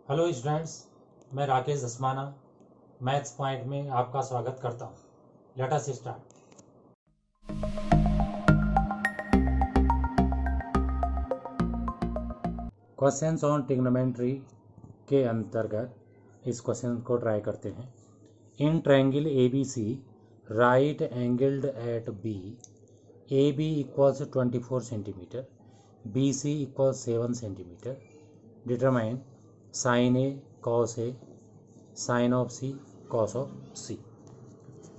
Hello students, मैं Rakesh Dhasmana maths point में आपका स्वागत करता हूँ। Let us start. Questions on trigonometry के अंतर्गत इस क्वेश्चन को ट्राई करते हैं। In triangle A B C right angled at B, A B equals 24 centimetre, B C equals 7 centimetre, determine sine A cos A sine of C cos of C.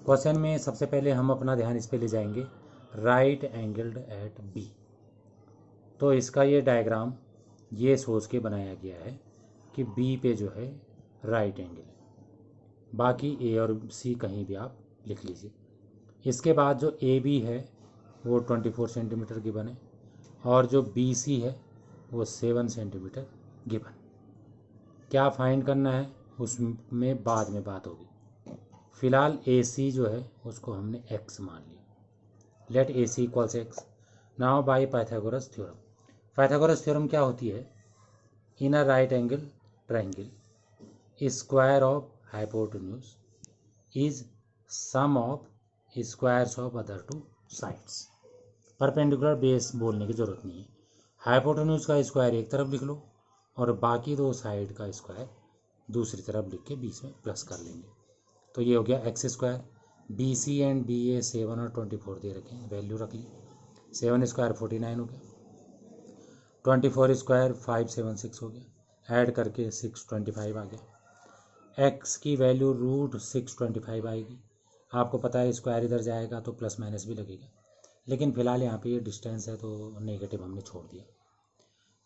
Question में सबसे पहले हम अपना ध्यान इस पे ले जाएंगे, राइट एंगल्ड एट बी। तो इसका ये डायग्राम ये सोच के बनाया गया है कि बी पे जो है राइट एंगल है, बाकी ए और सी कहीं भी आप लिख लीजिए। इसके बाद जो ए बी है वो 24 सेंटीमीटर गिवन है और जो बी सी है वो 7 सेंटीमीटर गिवन। क्या फाइंड करना है उसमें बाद में बात होगी। फिलहाल ए सी जो है उसको हमने एक्स मान लिया। Let A C equals x. Now by Pythagoras theorem. Pythagoras theorem क्या होती है? In a right angle triangle square of hypotenuse is sum of squares of other two sides. Perpendicular base बोलने की जरूरत नहीं है। हाइपोटेन्यूज का स्क्वायर एक तरफ लिख लो और बाकी दो साइड का स्क्वायर दूसरी तरफ लिख के बीच में प्लस कर लेंगे। तो ये हो गया x square. B C and B A 7 और 24 दे रखे हैं, वैल्यू रख ली। 7 स्क्वायर 49 हो गया, 24 स्क्वायर 576 हो गया, ऐड करके 625 आ गया। एक्स की वैल्यू √625 आएगी। आपको पता है स्क्वायर इधर जाएगा तो प्लस माइनस भी लगेगा, लेकिन फिलहाल यहाँ पे ये डिस्टेंस है तो नेगेटिव हमने छोड़ दिया,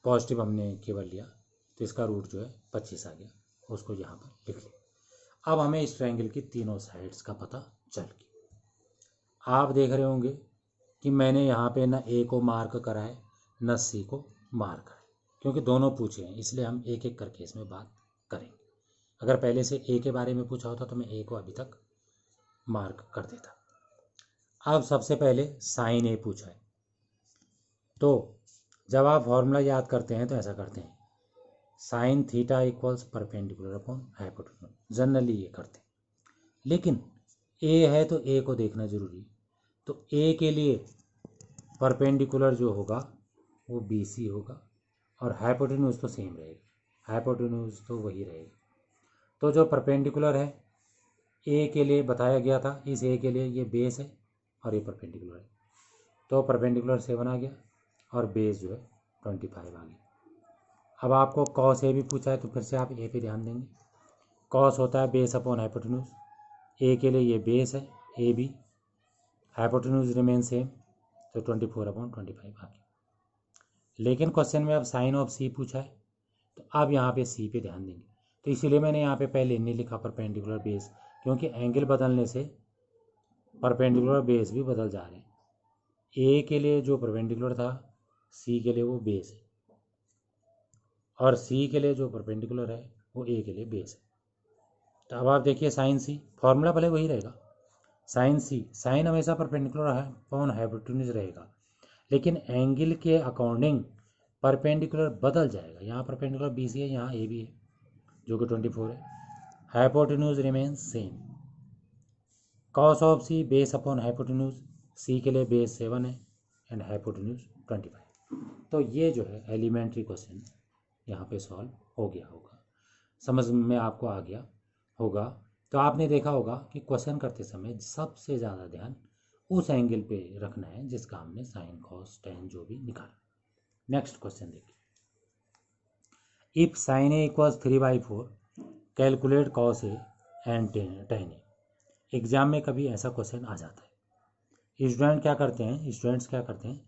पॉजिटिव हमने केवल लिया। तो इसका रूट जो है 25 आ गया, उसको यहाँ पर लिख लिया। अब हमें इस ट्रायंगल की तीनों साइड्स का पता चल गया। आप देख रहे होंगे कि मैंने यहाँ पे न ए को मार्क करा है न सी को मार्क करा है, क्योंकि दोनों पूछे हैं, इसलिए हम एक एक करके इसमें बात करेंगे। अगर पहले से ए के बारे में पूछा होता तो मैं ए को अभी तक मार्क कर देता। अब सबसे पहले साइन ए पूछा है, तो जब आप फॉर्मूला याद करते हैं तो ऐसा करते हैं, sine theta equals perpendicular upon hypotenuse. Generally ये करते हैं, लेकिन ए है तो ए को देखना जरूरी है। तो ए के लिए परपेंडिकुलर जो होगा वो बी सी होगा और हाइपोटेन्यूज तो सेम रहेगा, हाइपोटेन्यूज तो वही रहेगा। तो जो परपेंडिकुलर है ए के लिए बताया गया था, इस ए के लिए ये बेस है और ये परपेंडिकुलर है, तो परपेंडिकुलर 7 आ गया और बेस जो है 25 आ गया। अब आपको कॉस ए भी पूछा है तो फिर से आप ए पे ध्यान देंगे। कॉस होता है बेस अपॉन हाइपोटेन्यूज, ए के लिए ये बेस है A B, hypotenuse remain same, तो 24/25 आ गया। लेकिन क्वेश्चन में अब साइन ऑफ सी पूछा है, तो अब यहाँ पे सी पे ध्यान देंगे। तो इसीलिए मैंने यहाँ पे पहले नहीं लिखा परपेंडिकुलर बेस, क्योंकि एंगल बदलने से परपेंडिकुलर बेस भी बदल जा रहे हैं। ए के लिए जो परपेंडिकुलर था सी के लिए वो बेस है, और सी के लिए जो परपेंडिकुलर है वो ए के लिए बेस है। तो अब आप देखिए साइन सी, फॉर्मूला भले वही रहेगा, साइन सी, साइन हमेशा परपेंडिकुलर है अपॉन हाइपोटेन्यूज रहेगा, लेकिन एंगल के अकॉर्डिंग परपेंडिकुलर बदल जाएगा। यहाँ परपेंडिकुलर बी सी है, यहाँ ए बी है जो कि 24 है, hypotenuse remain same. Cos of C base upon hypotenuse, C के लिए बेस 7 है एंड हाइपोटेन्यूज 25। तो ये जो है एलिमेंट्री क्वेश्चन यहाँ पे सॉल्व हो गया होगा, समझ में आपको आ गया होगा। तो आपने देखा होगा कि क्वेश्चन करते समय सबसे ज़्यादा ध्यान उस एंगल पे रखना है जिसका हमने साइन कॉस टेन जो भी निकाला। नेक्स्ट क्वेश्चन देखिए, if sine A equals 3/4 calculate cos A and tan A. Exam में कभी ऐसा क्वेश्चन आ जाता है। स्टूडेंट्स क्या करते हैं,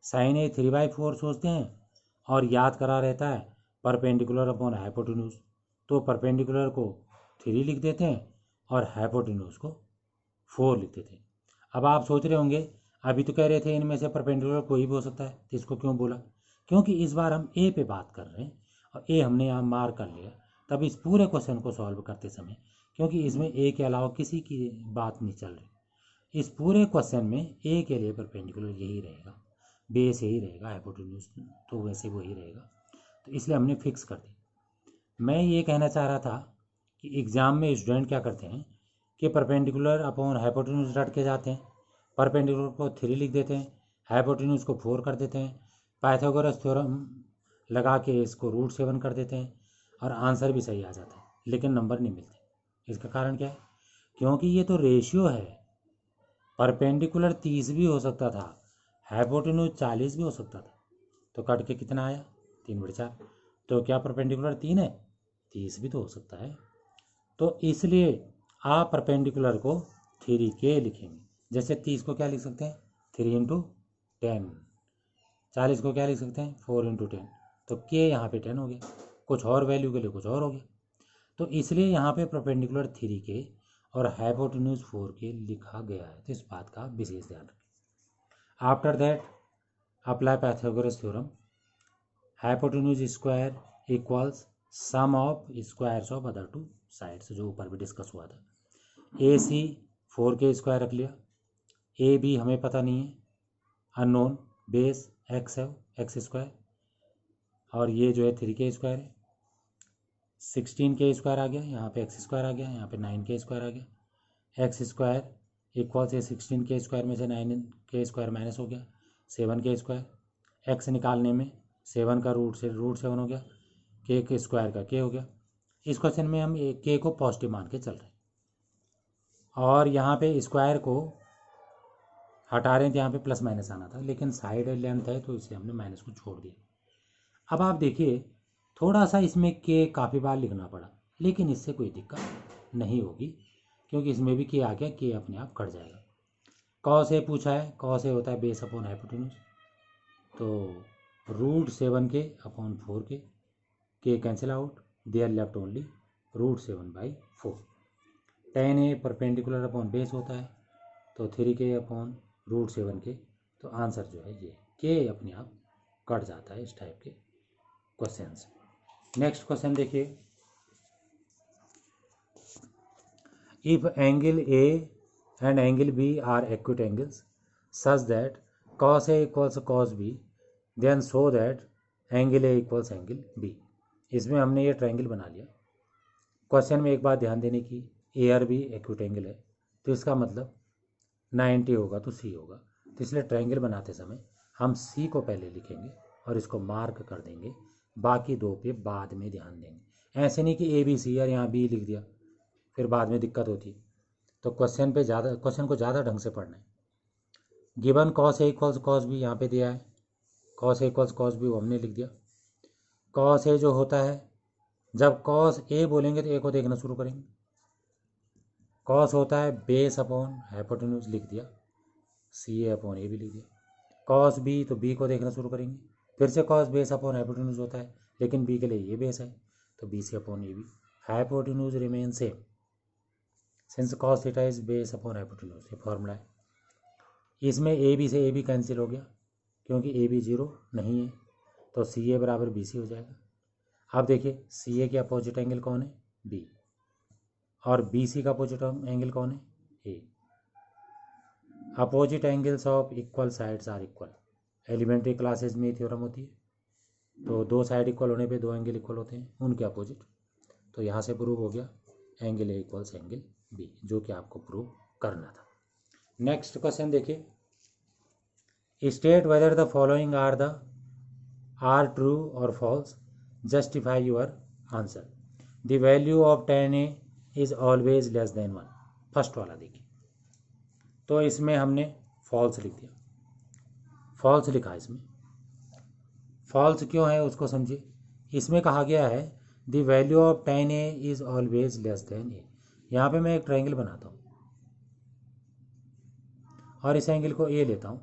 साइन ए 3/4 सोचते हैं और याद करा रहता है परपेंडिकुलर अपॉन हाइपोटेन्यूज, तो परपेंडिकुलर को 3 लिख देते हैं और हाइपोटेन्यूज को 4 लिख देते हैं। अब आप सोच रहे होंगे अभी तो कह रहे थे इनमें से परपेंडिकुलर कोई भी हो सकता है, तो इसको क्यों बोला? क्योंकि इस बार हम ए पे बात कर रहे हैं और ए हमने यहाँ मार्क कर लिया। तब इस पूरे क्वेश्चन को सॉल्व करते समय, क्योंकि इसमें ए के अलावा किसी की बात नहीं चल रही, इस पूरे क्वेश्चन में ए के लिए परपेंडिकुलर यही रहेगा, बेस यही रहेगा, हाइपोटेन्यूज तो वैसे वही रहेगा, तो इसलिए हमने फिक्स कर दी। मैं ये कहना चाह रहा था कि एग्ज़ाम में स्टूडेंट क्या करते हैं कि परपेंडिकुलर अपॉन हाइपोटेन्यूज रट के जाते हैं, परपेंडिकुलर को 3 लिख देते हैं, हाइपोटेन्यूज को 4 कर देते हैं, पाइथागोरस थ्योरम लगा के इसको √7 कर देते हैं और आंसर भी सही आ जाता है, लेकिन नंबर नहीं मिलते। इसका कारण क्या है? क्योंकि ये तो रेशियो है। परपेंडिकुलर 30 भी हो सकता था, हाइपोटेन्यूज 40 भी हो सकता था, तो कट के कितना आया? 3/4। तो क्या परपेंडिकुलर 3 है? 30 भी तो हो सकता है। तो इसलिए आप परपेंडिकुलर को 3K लिखेंगे। जैसे 30 को क्या लिख सकते हैं? 3 × 10। 40 को क्या लिख सकते हैं? 4 × 10। तो K यहाँ पे 10 हो गया, कुछ और वैल्यू के लिए कुछ और हो गया। तो इसलिए यहाँ पे परपेंडिकुलर 3K और हाइपोटेन्यूज 4K लिखा गया है। तो इस बात का विशेष ध्यान रखें। After that apply Pythagoras theorem. Hypotenuse square equals sum of squares of other 2 sides, जो ऊपर भी डिस्कस हुआ था। AC 4K स्क्वायर रख लिया, AB हमें पता नहीं है, अननोन, बेस x है, x स्क्वायर, और ये जो है 3K स्क्वायर है। 16K स्क्वायर आ गया, यहाँ पे x स्क्वायर आ गया, यहाँ पे 9K स्क्वायर आ गया। x स्क्वायर इक्वल से 16K स्क्वायर में से 9K स्क्वायर माइनस हो गया, 7K स्क्वायर। x निकालने में 7 का रूट से √7 हो गया, k के स्क्वायर का k हो गया। इस क्वेश्चन में हम k को पॉजिटिव मान के चल रहे हैं और यहाँ पे स्क्वायर को हटा रहे हैं, तो यहाँ पे प्लस माइनस आना था, लेकिन साइड लेंथ है तो इसे हमने माइनस को छोड़ दिया। अब आप देखिए, थोड़ा सा इसमें के काफ़ी बार लिखना पड़ा, लेकिन इससे कोई दिक्कत नहीं होगी, क्योंकि इसमें भी के आ गया, के अपने आप कट जाएगा। कॉस ए पूछा है, कॉस ए होता है बेस अपॉन हाइपोटेन्यूज, तो √7K upon 4K, K cancel out, there left only √7/4। tan A perpendicular upon base होता है, तो 3K अपॉन √7K। तो आंसर जो है ये के अपने आप कट जाता है इस टाइप के क्वेश्चन से। नेक्स्ट क्वेश्चन देखिए, if angle A and angle B are acute angles such that cos A equals cos B, then show that angle A equals angle B. इसमें हमने ये ट्रायंगल बना लिया। क्वेश्चन में एक बात ध्यान देने की, ए और बी एक्यूट एंगल है, तो इसका मतलब 90 होगा तो सी होगा। तो इसलिए ट्रायंगल बनाते समय हम सी को पहले लिखेंगे और इसको मार्क कर देंगे, बाकी दो पे बाद में ध्यान देंगे। ऐसे नहीं कि ए बी सी और यहाँ बी लिख दिया, फिर बाद में दिक्कत होती। तो क्वेश्चन को ज़्यादा ढंग से पढ़ना है। Given cos A equals cos B यहाँ पे दिया है, cos A equals cos B वो हमने लिख दिया। cos A जो होता है, जब cos A बोलेंगे तो A को देखना शुरू करेंगे। cos होता है बेस अपॉन हाइपोटेन्यूज, लिख दिया, CA अपॉन A भी लिख दिया। cos B तो B को देखना शुरू करेंगे, फिर से cos बेस अपॉन हाइपोटेन्यूज होता है, लेकिन B के लिए ये बेस है, तो BC upon AB। Hypotenuse remain same since cos theta is base upon hypotenuse, ये फॉर्मूला है। इसमें AB से AB कैंसिल हो गया, क्योंकि AB 0 नहीं है, तो CA बराबर BC हो जाएगा। अब देखिए, CA के अपोजिट एंगल कौन है? B, और BC का अपोजिट एंगल कौन है? A। Opposite angles of equal sides are equal, elementary classes में थ्योरम होती है, तो दो साइड इक्वल होने पे दो एंगल इक्वल होते हैं, उनके अपोजिट। तो यहाँ से प्रूव हो गया angle A equals angle B, जो कि आपको प्रूव करना था। नेक्स्ट क्वेश्चन देखिए, state whether the following are true और false, justify your answer. The value of tan A is always less than 1। First वाला देखिए, तो इसमें हमने फॉल्स लिख दिया, फॉल्स लिखा। इसमें फॉल्स क्यों है उसको समझिए। इसमें कहा गया है the value of tan A is always less then A। यहाँ पे मैं एक ट्रायंगल बनाता हूँ और इस एंगल को A लेता हूँ,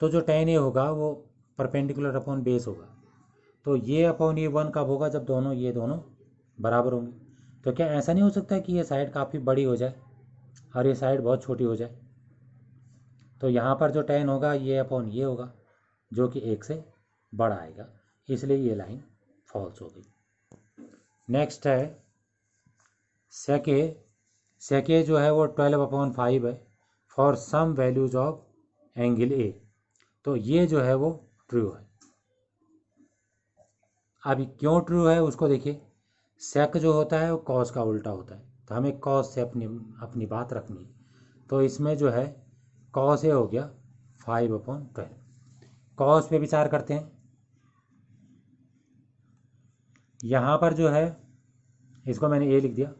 तो जो tan A होगा वो परपेंडिकुलर अपॉन बेस होगा, तो ये अपॉन ये 1 कब होगा? जब ये दोनों बराबर होंगे। तो क्या ऐसा नहीं हो सकता कि ये साइड काफ़ी बड़ी हो जाए और ये साइड बहुत छोटी हो जाए? तो यहाँ पर जो tan होगा ये अपॉन ये होगा, जो कि 1 से बड़ा आएगा, इसलिए ये लाइन फॉल्स हो गई। नेक्स्ट है सेके जो है वो 12/5 है for some values of angle A, तो ये जो है वो ट्रू है। अभी क्यों ट्रू है उसको देखिए, सेक जो होता है वो कॉस का उल्टा होता है, तो हमें कॉस से अपनी बात रखनी है। तो इसमें जो है कॉस ए हो गया 5/12। कॉस पे विचार करते हैं। यहाँ पर जो है इसको मैंने ए लिख दिया।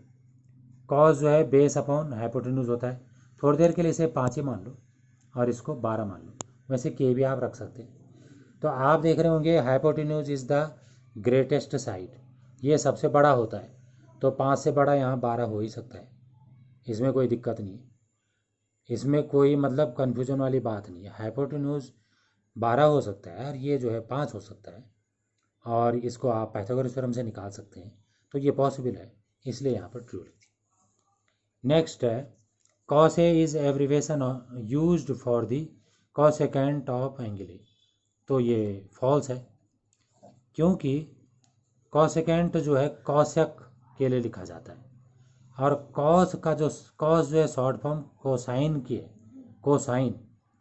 कॉस जो है बेस अपॉन हाइपोटेन्यूज होता है। थोड़ी देर के लिए इसे 5 ही मान लो और इसको 12 मान लो। वैसे के भी आप रख सकते हैं। तो आप देख रहे होंगे hypotenuse is the greatest side, ये सबसे बड़ा होता है। तो 5 से बड़ा यहाँ 12 हो ही सकता है, इसमें कोई दिक्कत नहीं है, इसमें कोई मतलब कन्फ्यूजन वाली बात नहीं है। हाइपोटेन्यूज 12 हो सकता है और ये जो है 5 हो सकता है, और इसको आप पाइथागोरस थ्योरम से निकाल सकते हैं। तो ये पॉसिबल है, इसलिए यहाँ पर ट्रू लिख दी। नेक्स्ट है cos A is abbreviation used for the cosecant of angle A. तो ये फॉल्स है, क्योंकि कॉसेकेंट जो है कॉसेक के लिए लिखा जाता है, और कॉस जो है शॉर्ट फॉर्म कोसाइन की है, कोसाइन,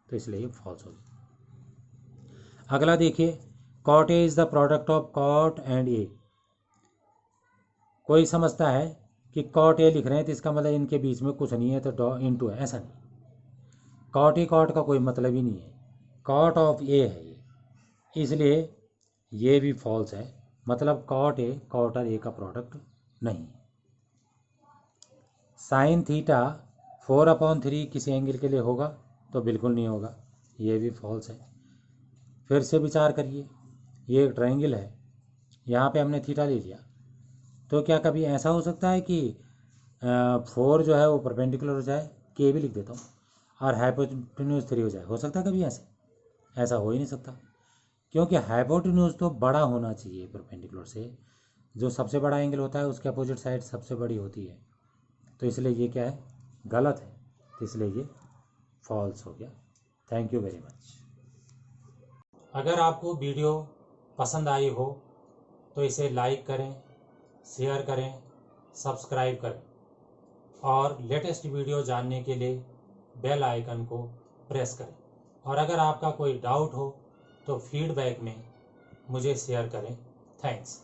तो इसलिए ये फॉल्स होगी। अगला देखिए, cot A is the product of cot and A. कोई समझता है कि कॉट ए लिख रहे हैं तो इसका मतलब इनके बीच में कुछ नहीं है, तो इनटू है, ऐसा नहीं। कॉट ए कॉट का कोई मतलब ही नहीं है, कॉट ऑफ ए है ये, इसलिए ये भी फॉल्स है। मतलब कॉट ए कॉट ए का प्रोडक्ट नहीं। साइन थीटा 4/3 किसी एंगल के लिए होगा तो बिल्कुल नहीं होगा, ये भी फॉल्स है। फिर से विचार करिए, ये एक ट्रायंगल है, यहाँ पे हमने थीटा ले लिया, तो क्या कभी ऐसा हो सकता है कि 4 जो है वो परपेंडिकुलर हो जाए, के भी लिख देता हूँ, और हाइपोटेन्यूज 3 हो जाए? हो सकता है कभी ऐसे? ऐसा हो ही नहीं सकता, क्योंकि हाइपोटेन्यूज तो बड़ा होना चाहिए परपेंडिकुलर से। जो सबसे बड़ा एंगल होता है उसके अपोजिट साइड सबसे बड़ी होती है, तो इसलिए ये क्या है, गलत है, तो इसलिए ये फॉल्स हो गया। Thank you very much. अगर आपको वीडियो पसंद आई हो तो इसे लाइक करें, शेयर करें, सब्सक्राइब करें, और लेटेस्ट वीडियो जानने के लिए बेल आइकन को प्रेस करें। और अगर आपका कोई डाउट हो तो फीडबैक में मुझे शेयर करें। थैंक्स।